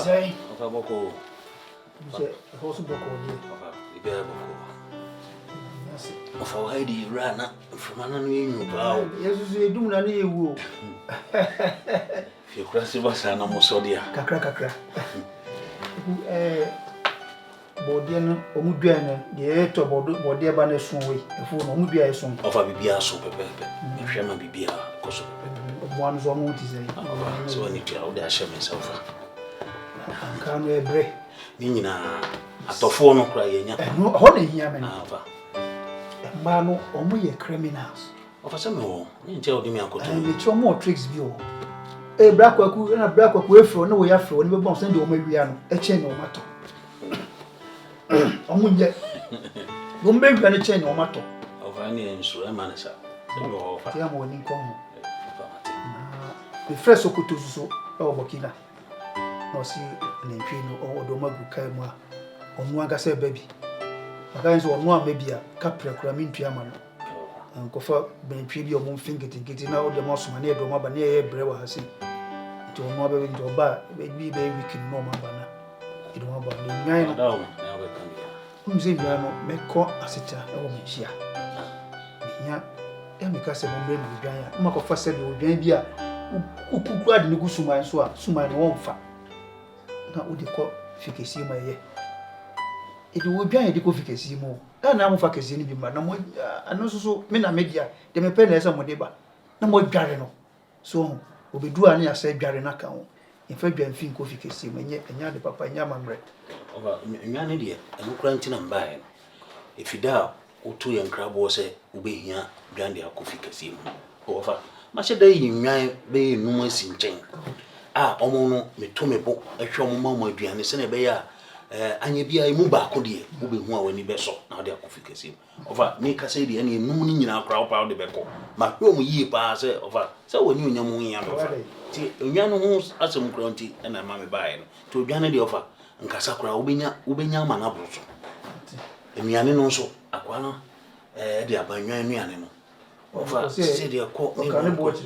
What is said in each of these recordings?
Say, of Boko. say, also Boko. Of Of our lady ran up from an unknown power. Yes, you do not need you. If you cross it was an almost so dear. Cacra. Bodian, Omudiana, the head of Bodia Baneson way, a fool Omubia son Of a Bibia super pepe, if Shama Bibia, Cosso. One's almost is So when you tell the Hashem myself, I can't wear break. Meaning a tophone crying, No, honey, Yaman. Mano, only criminals. Of some more, you tell me I could tell more tricks view. A black work and a black work way for no way after when we both send the Omeriano, a chain or matter. Omunye. Gombe gani chain or matter. Of any insurance manager. Tia morning come. The first okutu so Bokina. No see an impino or Domagu Kaima or Mwagase baby. Against one more maybe a capra cramin piamano. And go for being tribute or moon finger to getting out the most money to my near brewer has seen. To a mother into a bar, maybe we can no man. You don't want to know. Whom say you are not make call as it or Mishia. Yeah, and because of a baby giant, Mark of Fassel will be a who could grab the Gusuma and so Suma and won't fat. Not what they call Ficasi my year. It will be a decoficacy more. And I'm for Cassini, but no more. And also, Mina Media, they may pay less on Modeba. No more Garino. So, we'll be doing a say Garinaca. In fact, you think of Ficasi when yet and the papa and Yaman bread. Over an idiot, and no cranting and buying. If you doubt, or 2 young crab was a obey here, Brandy or coffee casino. Over much a day in my bay, no more sin chain. Ah, Omono, me to me book, a show mamma, and the Senebea. And you be a muba could ye, who be one when you beso, now they are coffee casino. Over make us say the any nooning in our crowd out the beco. My home ye pass over, so when you know me, Yano as some grunty and a mammy buying to a Janity offer. And Casacra Ubinya Manabroso. And Yanino so, Aquana, they are by Yanino. Offer Cidia court,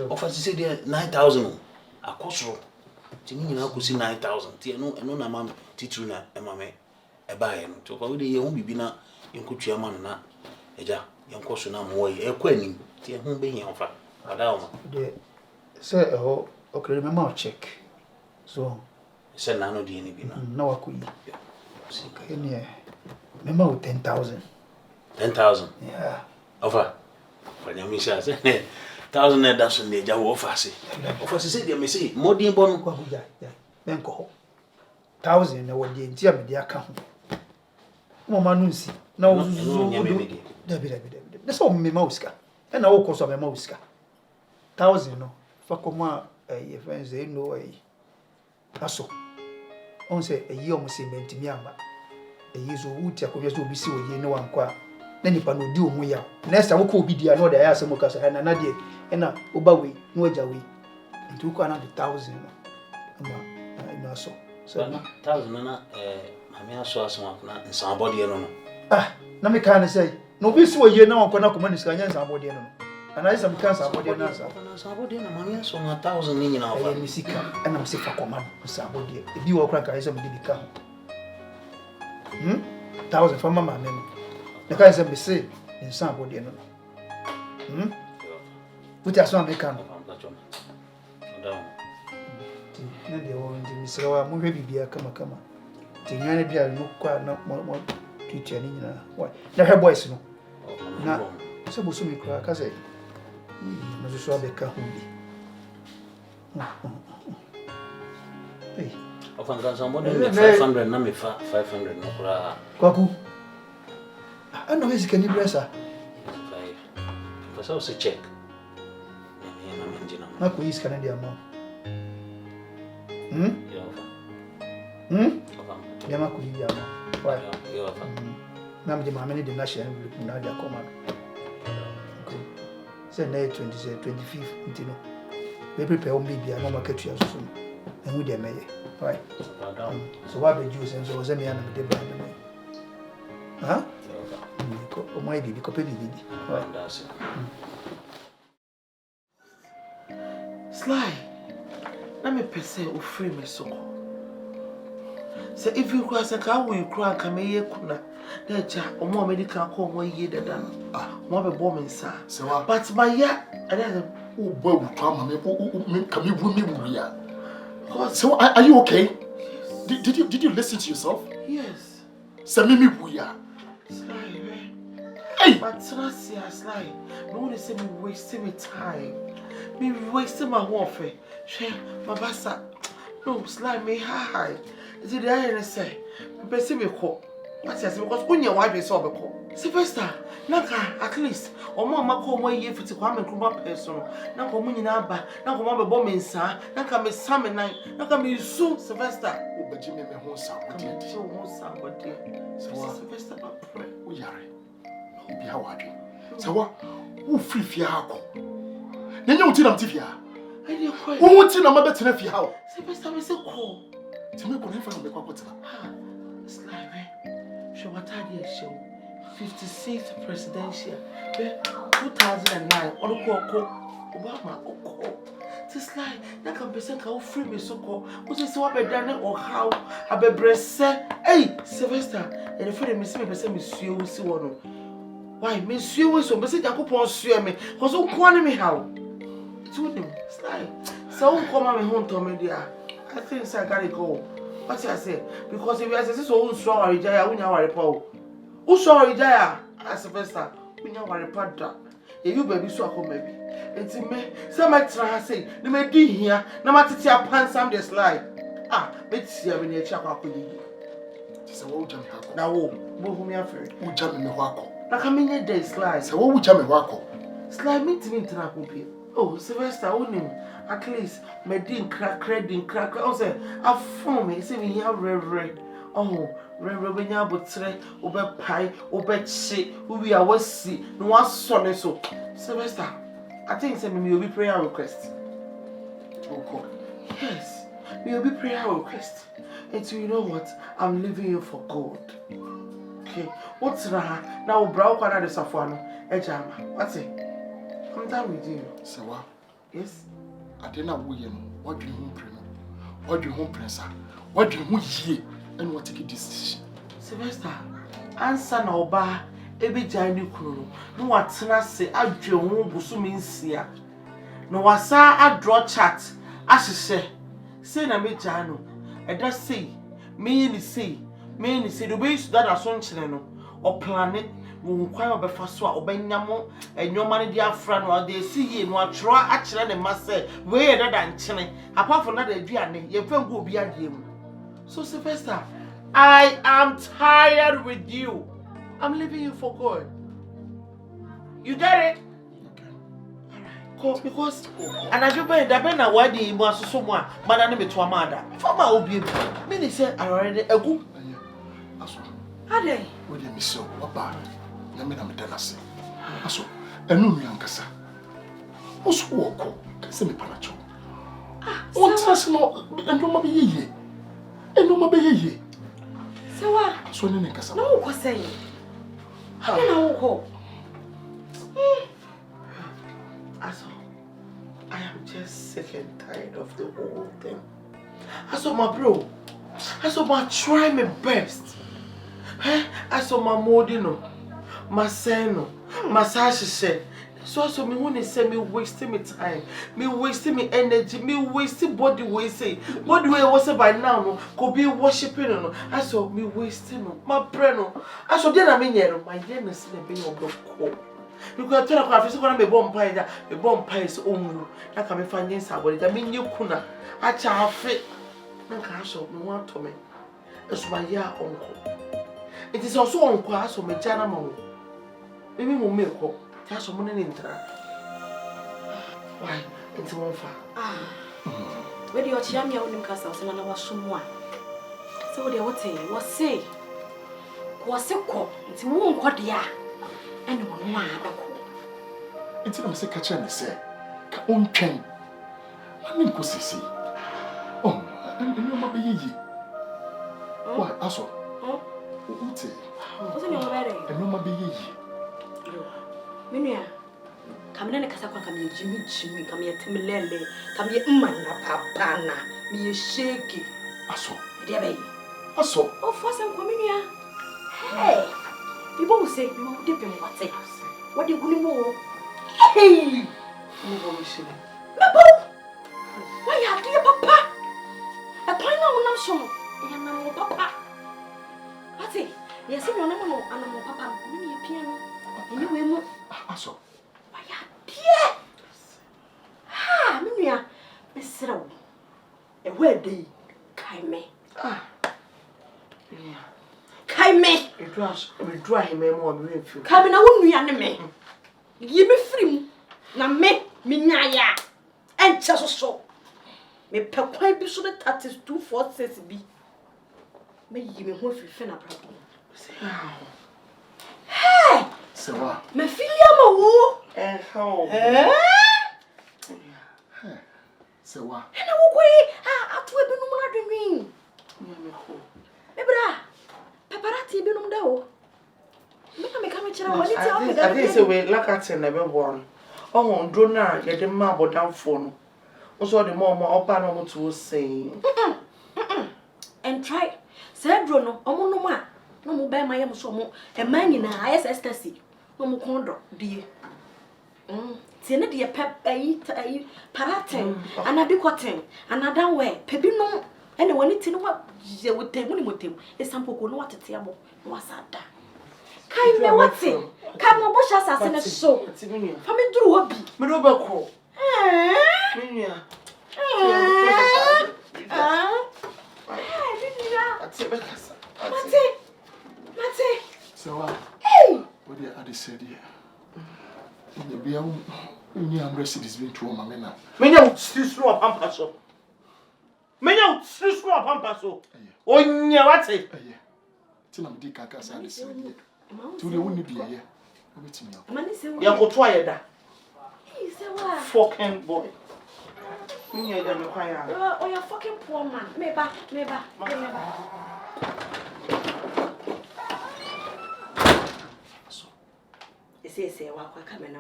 offer Cidia 9,000. A costro. Timmy, I could see 9,000. Tiano and no mamma, Titruna, and mamma, a buying. To avoid the young bibina, you could chairman and that. Eja, young cosuna more, a quenning, Tia whom being offer. Adama. Say, oh, okay, remember check. So. Said nano di any bina. No, I couldn't. Yeah. Remember 10,000. 10,000? Yeah. Offer. When you miss us, 1,000 and that's in the Jawa Fassi. Offer said, you may say, more dear bon, then go 1,000 or the dear media account. Mamma Nunsi. No, that's all me mouska. And I will cost of a mouska. 1,000 no. Fakoma, your friends, they know a. That's all. On say a year must seem to me, a year's old Tacovias will be so ye no one qua. Then if I know do me out. Next I will call be the another ass and Mocas and another and a Obawi, no Jawi. And took another 1,000. So 1,000 and I saw someone and somebody alone. Ah, no, me can't say. No, be so ye now, cannot come and somebody. And I some cancer for the answer. Somebody and Mamma saw 1,000 in our music, and I'm sick for command. Somebody, if you are crack, I somebody become 1,000 for Mamma. The guys have been say in somebody. Put us on the camp. Serwaa, maybe be a come. Tiana be a look quite not more teacher. Why? Now her boys no. Now, so we soon crack, I say. I just saw the car. Hey, of somebody 500, number 500, no cra. Kwaku. I know he's can you bless her. For so check. Not with his Canadian mom. Yamaku, why? Now, the mammy, the national, now they are command. Say 25th, you know. They prepare only be a normal catch soon. And we may. Right. So what the Jews and so was any animal they buy them. Huh? Oh, my baby, copy baby. Right. Sly. Let me per se free me so. So if you cross a car, we cry, come here, kuna. That ja, or more medical call 1 year than more a woman, sir. So, but my yeah, and then oh, boy, come me. So, are you okay? Did you listen to yourself? yes. Send me booyah. Hey, but trust ya, Sly. No one is saying me wasting my time. Me wasting my warfare. Share my bassa. No, Sly me high. Is it the iron say? Me person me call. What's yes, because when your wife is over call. Sylvester, Naka, at least, or mamma call 1 year for to come and come up person. Naka money naba, Naka mama bombing, sir. Naka me summer night, Naka me soon, Sylvester. Oh, but Jimmy, my home somebody. So, won't somebody. So, Sylvester, I pray. Oh, Yari. Be how are you? So, what? Who free fiaco? Then you tell them Tivia. I didn't cry. Who would tell them about Tenefia? How? Sylvester is a call. To make one from the Quackota. Show what I did show 56th presidential 2009 on Obama just like that can be sent out free me so called what is what be done or how I be breast hey Sylvester and if me see me person monsieur we see one why monsieur we so me say Jacob sue me cause who call me how it's with him slide so come me home to me there I think I gotta go. What I say? Because if you say so, strong or Jaya, we know our report. Who saw Jaya as a Vesta? We know our report. If you baby so come maybe. It's me. Some extra say, they may be here. No matter your pants, I'm just like let's see. I'm in a chapel. It's a old jam. Now, who me afraid? Who jam in the wacko? Now, come in your day slide. So, what would jam in wacko? Slide me to me to not be. Oh, Sylvester, own him. At least, my din crack. Oh, say, I form me. See me here, red. Oh, red, when you would say, over pie, over shit, who we are was see, no one son so. Sylvester, I think send me will be prayer request. Oh, yes, me will be prayer request. And so you know what? I'm leaving you for God. Okay, what's that? Now, brow corner the Safano, Ejama. What's it? I'm done with you. Serwaa. Yes? I didn't know what you home prima, what you home prince, what you home ye, and what take a decision. Sylvester, answer no ba, ebi jani kunu. No what na say adwe ho busumi nsia. No wasa adro chat. Asese. Say na me jano. Eda say, me ni say do be su that asonchene no. O planet wo kwan obefa so a obanyamo enwoma ne dia afra no de si ye no atro a kire ne mase we ye dada nchene apart from that aduane ye fangu obi adiem. So Sylvester, I am tired with you. I'm leaving you for God. You get it? Okay. Because and I be da be na wadi mu asoso mu a mada ne meto amada. Fama obi me ni say already egu. Aso. Ade. We dey miss you. What bad? Na me danase. Aso. Enu mi ankasa. Oso woko. Kase me panacho. On trust no endoma be yeye. Endoma be yeye. Serwaa. So ne nkasa. No ko say. How na woko? Aso, I am just sick and tired of the whole thing. Aso, my bro. Aso, I try my best. Aso, my modino, my seno, my sashi. So me when they say me wasting my time, me wasting my energy, me wasting body wasting. Body way was by now no, could be worshiping no. Aso, me wasting no, my brain no. Aso, then I mean my dearness in the being of the call. Because tell her if going to be bomb pie, the bomb pie is own. That can be finding somebody. I mean, you kuna. I shall fit. No castle, no one to me. It's my year uncle. It is also uncle, so my jana. Maybe we'll make up. There's some money in there. Why? It's one far. Where do you hear me on the castle? And I was someone. So they would say, what say? Was a cook. It's more what they are. And one other cool. Until I'm sick, catch and say, on train. I mean, Cossi. Oh, and no be ye. Why, Aso? What's it? Wasn't you ready? And no be ye. Minia, come in a casapa, come here, Jimmy, come here, Timilele, come here, Mana, Papana, me shaky. Aso, dear baby. Aso. Oh, for some communia. Hey, you both say you will dip in what's it. What do you want more? Hey, why are you, Papa? A plan on no show, and I'm Papa. What's it? Yes, you know, and I'm Papa. Maybe a piano. And you will. Aso. Why are dear? Ah, Minia, Miss Serwaa. A wedding. Kaime. Ah. Kaime. We draw him more than you. Kaime na wonu ya ne me. Yi me firi na me nyaya. Enche so. Me pe kwan bi so de 3246 bi. Me yi me ho fifi na bra. Hey! Serwaa. Me filia ma wo. How? Serwaa. Na wo koi atu ebi no ma adwin. Me bra. Paparazzi bi no da wo. Me na me ka me kira wani ti o I think say we like at na be born. Oh, ndro na ye de ma bodan no. Also the mom opa no mo to say. And try. Say dro no omo no ma. No mo be ma yam so mo. E man nyina ayes ecstasy. No mo kondo die. Tie ne de pep ayi paraten. Anabi cotton. Another way. Pebi no. Ene wani ti no wa je wotem ni motem. E sampo ko no watete abo. No wasada. Kai me wate. Kai mo bo sha sase ne so. Fa me duru ho bi. Me do be ko. Minia. Mate. Serwaa. Hey. What the other said here? In the beer, only I'm rested is being true, Mamma. Minia sisru of pampaso. Minia sisru of pampaso. Onya wate. Aye. Tina mdi kaka sa de said here. To the wouldn't be here. Wait me up. Mani se wo. Ya ko to ayeda. Hey, Serwaa. Fucking boy. Minia ya me kwa ya. Oh, you're fucking poor man. Meba. Say wa kwa kame na.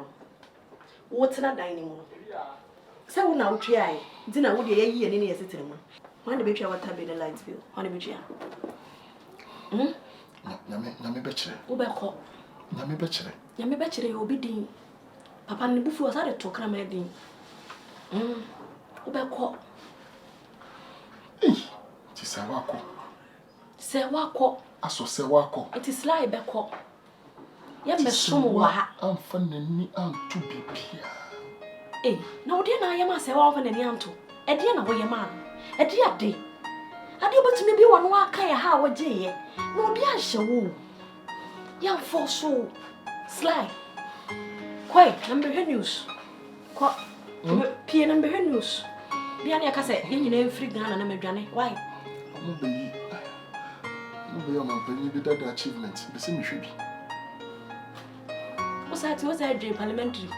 Wo tena dining room. Say wo na wotwe ai. Nti na wo de yayi ene ne yesetere mu. Wan de betwa water be the light bill. Wan de betwa. Nyame bechere. Wo be ko. Nyame bechere. Nyame bechere obi din. Papa ne bufu o sa de to kra ma din. Wo be ko. Eh. Ti Serwaa ko. Serwaa ko. Aso Serwaa ko. It is lie be ko. Ya me somo wa ha. Amfa nani antu bibia. Eh, na wo de na ya ma Serwaa amfa nani antu. E de na wo ye ma. E de ade. Ade obetumi bi wo no aka ya ha wo gye ye. Na odi ahye wo. Ya mfo so. Sly. Kwai, number news. Kwa. Pie number news. Bia na ya ka se ye nyina mfiri Ghana na madwane. Why? Mo be o man panyi bi that achievement. Be se me hwe bi. Was that dream parliamentary?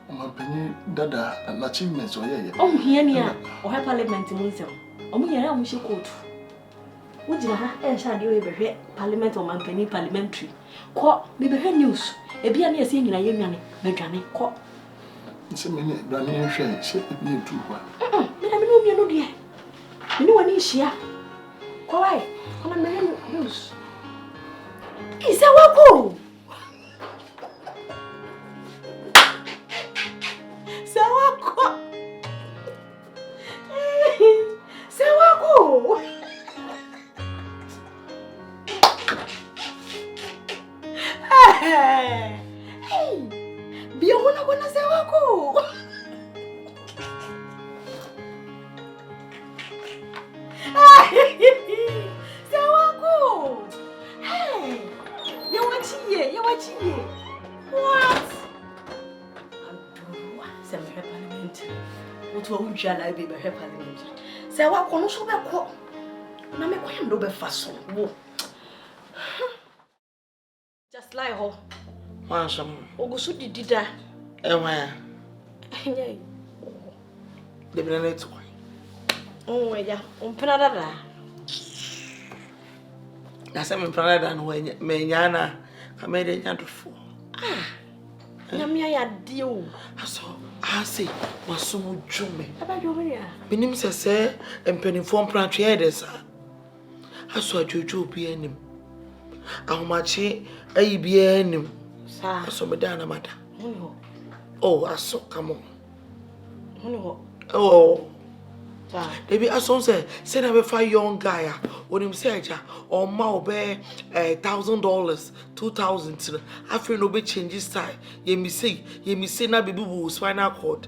Man panyi dada an achievements o ye ye. Oh, here near or her parliament in Winston. Oh, me and she coat. Would you have a shadow over parliament or man penny parliamentary? Call me be news. A be near seeing a young man, call. Se me brani hwe se bi tu kwa. Me na me no me no dia. Me no wani hia. Kwai, kono me news. Is that what go? Serwaa. Hey. Bia wana Serwaa. Serwaa. Hey. You watch ye. What? Some parliament. What will you allow be by parliament? Serwaa no so be ko. Na me kwam do be faso. Wo. Just like ho. Wan some. Ogusu didida. Ewa. Nyai. De bi na net. Oh ya, umpena dada. Na se me plan da no me nya na ka me de nya dofo. Nyame ya de o. Aso, ase waso dwome. Aba dwome ya. Benim se empenifo mpratwe de sa. Aso ajojo bi anim. Ahomache ayi bi anim. Sa. Aso me da na mada. Huni Oh, aso come on. ho. Oh. Sa. Debi aso say na be fa young guy onim say aja or ma obe $1,000 $2,000 afre no be change style ye mi say na baby bu spinal cord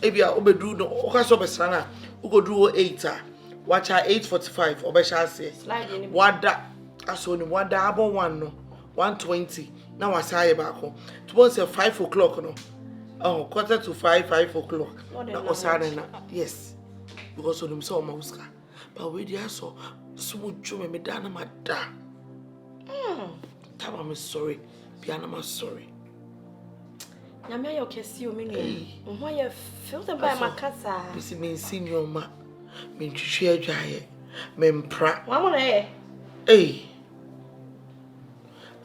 ebia obedu no okaso be sana ugodru 8 watch 8:45 obesha say wada aso ni wada abo 1 no 120 na wasaye baako to say 5 o'clock no oh 4:45 5 o'clock na osane na yes because of them so mauska but we dey so jume me dana mada tama me sorry piano ma sorry na me ayo kesi o me nu ho ya feel the by makasa bisi me senior ma me twhwe adwaye me mpra wa mo na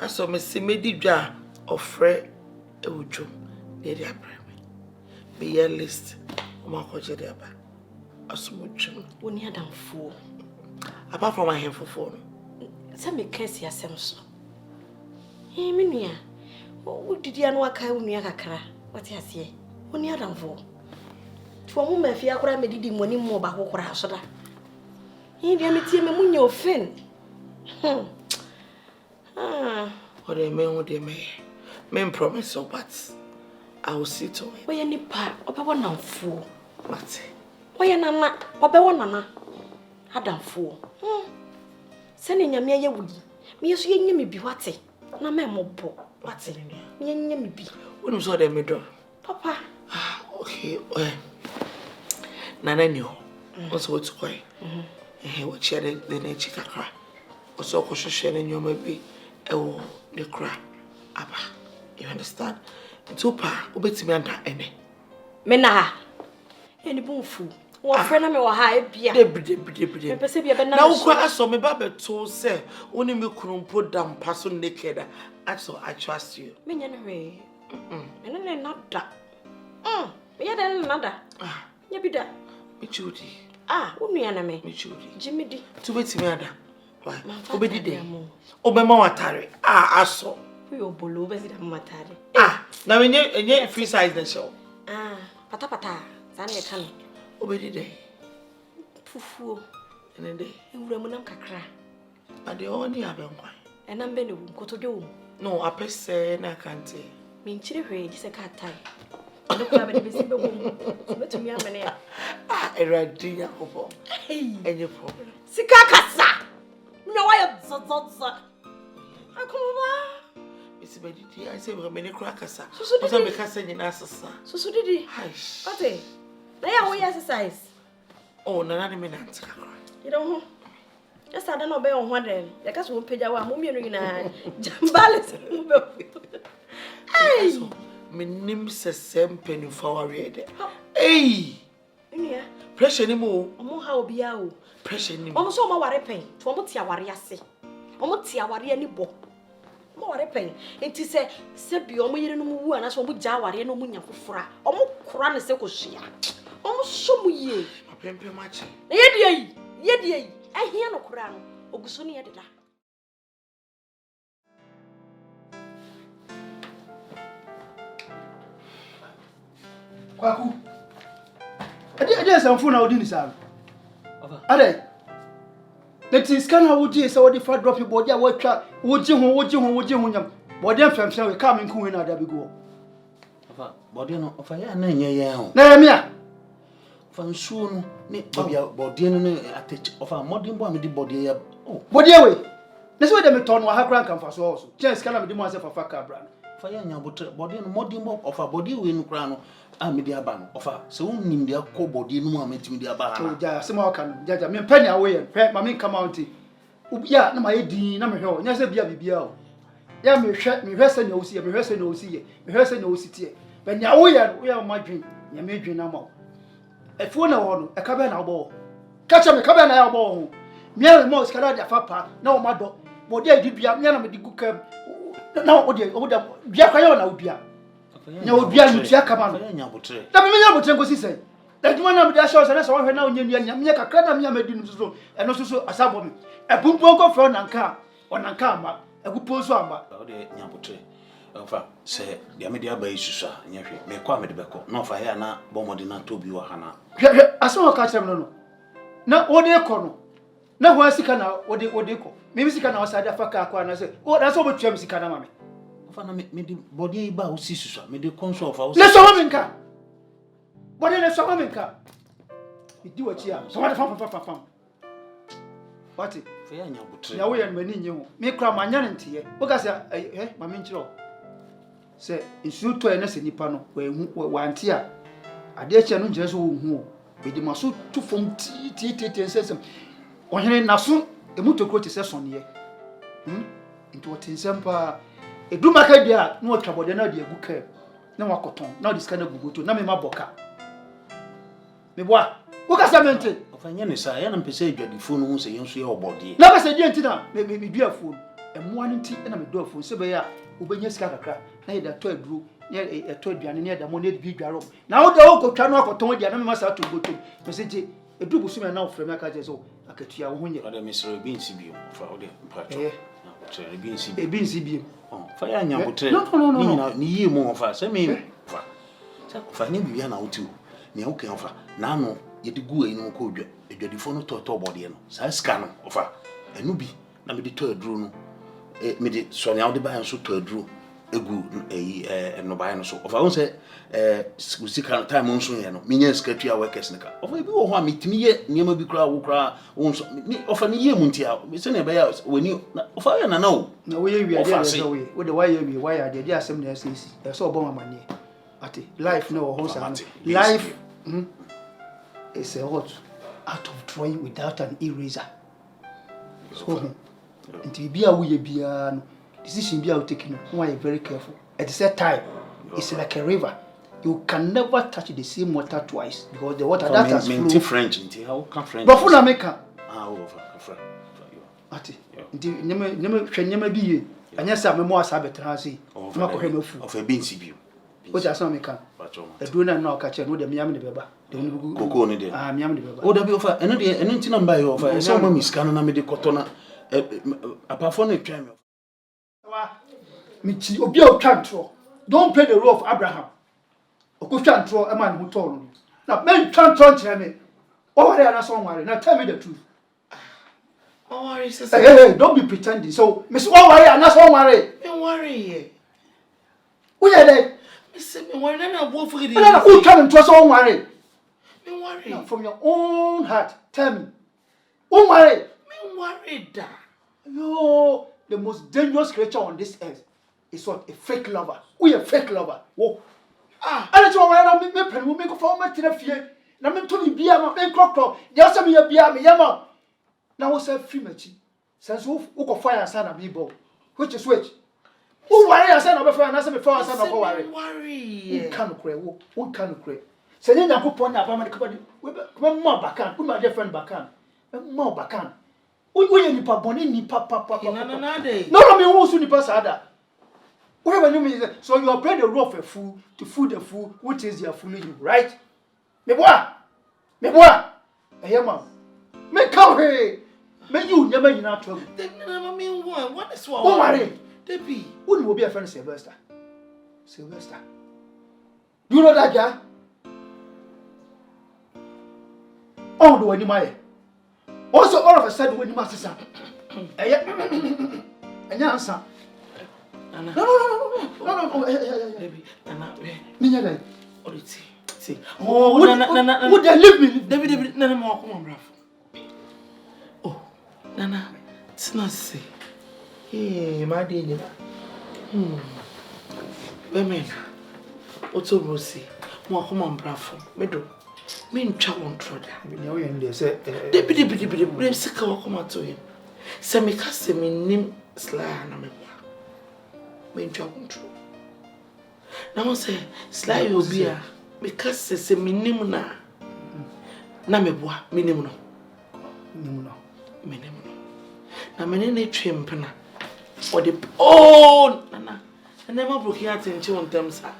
aso me si me di dwa ofre ewudwom dey dey aprame me ye list o ma ko je dey aba asumuchum woni adamfo apart from my hand for say me kesi asem so me nua wo didi anu aka wo nua kakra wati ase woni adamfo to mo ma fi akora me didi moni mo ba kokora so da dia me tie me munya ofen what they me promise so but I will see to it. Oya nipa obewo namfo Mate. Oya nana obewo nana adamfo sene nyame aye wudi me yeso yenye me bi wate na me mobo wate me yenye me bi wonu so dem me do papa okay nana ni ho also what to what share the na chikakra also ko hwehwe na nyoma bi ewo the cra aba you understand Tupa, ubetimi anda ene. Mena. Eni bunfu. Wo frena me wo ha ebia. Debi. Me pese bia be na. Na ukwa aso me ba beto se, oni me krumpo dampa so naked. Aso I trust you. Me nya ne hwe. Ene nada. Me ya den nada. Nya bi da. Me chudi. Unua na me. Me chudi. Jimi di. Tubetimi anda. Why? Obedi de. Obema watare. Aso. Yo bolo be sida matare. Na enye free size the show. Pata. Zan ye kan. Obedi de. Fufuo. Ene de. Ewura mu nam kakra. Ade oni abenkwan. Enam be ne wu kotodwo. No, apese na kante. Me nchire hwe ji se ka tai. Ndo kwa be be si be bom. Betumi amene ya. Eradi yakobo. Any problem. Sika kasa. No why zozozo. Akoma. It's bediti. I say we many crackers. What am because saying asasa. So didi. Hush. Ate. Na ya wo exercise. Oh, na me nant. You don't. Just I don't know be on ho den. Ya ka so pagya wa mo mienu nyina jambales mo be. Hey. Me nim sesem penifo warede. Hey. Nua. Pressure ni mo. Omo ha obi a o. Pressure ni. Omo so omo ware pen. To omo tia ware ase. Omo tia ware ani bo. Omo ware pen. Enti se bi omo yire no mu wu ana so omo gya ware no mu nya fofora. Omo kora ne se kohia. Omo so mu ye. Pempe machi. Ye die. Ehia no kora no. Oguso ne ye deda. Kwaku. Ade sanfo na odi ni sa. Ade. Leti scan how would you say what if I drop your body? What would you nyam? Body and fam we come in kun na da bi go. Body no ofa ya na nye ya ho. Na me a. Fa nsuo no ne body no ne attach ofa modern bo am di body ya. Oh. Body we. Na so dem turn wa ha kran kan fa so also. Chen scan am di mo say fa ka bra. Fa ya nya botre body no modern bo ofa body we no kra no me di aba no ofa se wonnim dia ko body no am etimi di aba na. Ja se ma ka no. Ja me pani awe ye. Ma me come out. Ya na ma ye din na me hwe. Nya se bia o. Ya me hwe se na osi ye. Me hwe se na osi tie. Ba nya wo ye ma dwen. Nya me dwen na ma. Efuo na wo no. E ka be na wo. Ka cha me ka be na ya wo ho. Mia mo skala da papa na o ma do. Body adi bia mia na me di gukam. Na o de bia kwa yo na o bia. Nya o bia no tia kama no. Fa ya nya botre. Da me nya botre ngosi sei. That one of the shows and that's all now in Yamaka Kana Yamadin so and also as a woman. A Pumpo from Nanka or Nankama, a good posamba. Yamutre. Say, the media basis, may come at the back. No, for here now, Bomodina to be Hana. I saw a catch them no. Now, what they call. Now, what's the canal? What they call? Maybe she can outside the Faka and I say, oh, that's all James Canamami. Made body about sister, made the console of our let's a woman car. What in a woman car? You do what you are. So what fun. What it? Now we are winning you. Make cry my yanty. What I say, my mincho. Say, it's you to a nest in Nipano, where one tear. I dare you just who, with the muscle to form tea says, when he nasu, a motor quote is on ye. Into what in Sampa. A do my idea, no trouble, then I'll be a good care. No more cotton, now this kind of go to Name my boca. Me what? What has I meant? Of an yenny, I am perceived the phone won't say your body. Never said Gentina, maybe be a fool. And one tea and I'm a door for Sebea, who bring your scattercrack, near the toy grew near a toy behind near the money big garro. Now the old cannot go to the animals to go to message a double swimmer now from Macajas. I could hear when you other Mr. Beansy for all the part. A beansy. Fire and Yamutre. No, near more of us. I mean, for any be an out too. Near Okanfa. Nano, yet the goo in Okoja, a jodiphone to a top body, so I scan of her. A nubi, number the third drew. Made it so now the buy so to drew a goo, a no buy so. Of I won't say, we see time on soon, minions get your workers. Of maybe one meet me yet, near me crowd, won't offer me year muntia. Miss anybody else when you of I know. No way we are there. With the why are there? There some says, I saw bomb money. Life no horse. Life is a hot out of drawing without an eraser. So, until be a way be decision be out taking, why very careful. At the same time, it's like a river. You can never touch the same water twice because the water that has flowed. French, how can French? But for America, Ati, never be. And yes, I'm more sabotage. Of a beansy. What I saw me come. I do not know catch and with the Miami Beba. Coco, I'm Yammy Beba. Oh, the bill for anything I'm by your offer. Some Miss Canana made the cotona apart from a trial. Michi, Obio Cantro. Don't play the role of Abraham. Ocusantro, a man who told me. Now, men can't tell me. Oh, they are somewhere. Now tell me the truth. Oh, hey, don't be pretending. So, Miss Owari, and that's all worry. Don't worry. Who are they? Miss me, why not wolf with you? Who come to us all worry? Don't worry. Now, from your own heart, tell me. Who worry? Me worried. No, the most dangerous creature on this earth is what? A fake lover. We a fake lover. Whoa. And it's all right. I'm me make a form to the fear. Now, I'm to be a man, crocodile. Yes, I'm a beer, me, yama. Now, what's a free match? Says who can fire a son of Yeboah? Which is which? Who worry a son of a friend, as before a son of worry? Worry. Can't cry. One can't cry. Say, then I put on up. I'm going to more backhand. Put my dear friend backhand. More backhand. We any papa, any papa. No, I mean, who's in the passada? Whatever you mean, so you are playing the role of a fool to fool the fool, which is your fooling you, right? Me what? Hey, ma'am. Me come here. Me you never in our trouble. Then never mean one. What is what? Oh, worry. Debbie. Wouldn't will be a friend of Sylvester. Do you know that guy? Oh, do any money? Also, all of a sudden, when you must say, and answer. No. Baby, Nana, see. Oh, would they leave me? David, Nana, more come on, bruv. Oh, Nana, it's not say. Hey, my dear. Women, what's over? See, more come on, bruv. Medo, mean chow on trod. They say, David, sick of come to him. Semi cast him in name sly and I'm mean chow on trod. Now say, sly will be a because say minimum na meboa minimum no na menene twempena or the oh nana and never broke your attention on them sir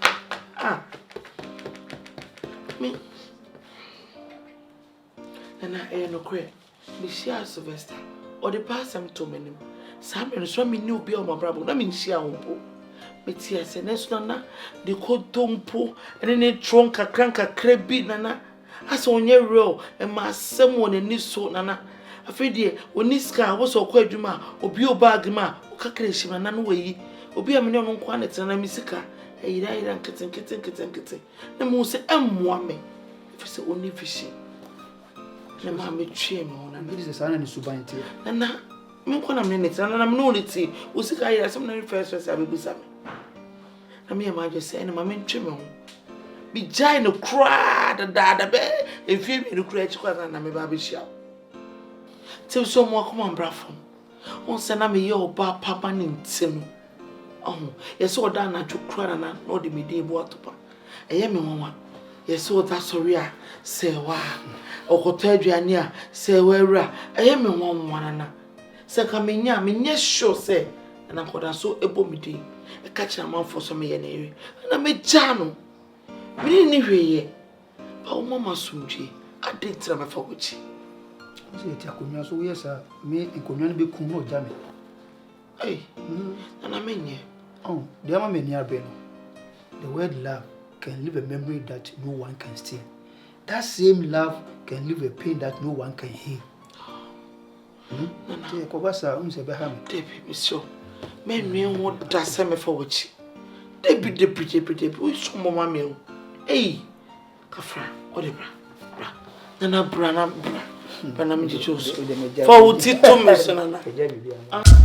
me Nana no cre. Me share Sylvester. Or the past some to me. Some and so me new be on my brother. I mean share on me tears and next nana the cold tompo and then a trunk a crank a crabby nana. As on your row and my someone in this so nana. Afraid ye when this car was so quite juma or be your bag ma or calculation and none way. Or be a million on quantity and a missika. A died and kitten. The most M1 if it's only fishing. The mammy trim on This is an subanity. Nana, me kona minutes and I'm no nitty. Was it I some first I will be some. I mean, I just say, mammy trim. Be giant no cry the dada bear if you mean to create and I'm a baby shop. Tell some more come on, bravo. On send me your bar papa in Tim. Oh, yes, all done at your cry and not the midday water. I am a woman. Yes, all that sorry, Serwaa. O hotel Juania, Serwaa. I am a woman. Say, come in, yes, sure, say. And I could have so able me. A catch a man for some year. And I made Jano. Me didn't hear but Mamma Sunji, I did tell my fortune. So yes, me and Kunyan be Kuno Jammy. Hey, and I mean, Oh, the Amma Menia Beno. The word love can leave a memory that no one can steal. That same love can leave a pain that no one can heal. Kobasa, Beham. Debbie, Monsieur. Men won't does me for which. Debbie, the pretty, which Mamma meal. Hey, Kafra, whatever. Nana Brana, Banam, for Tito, Miss.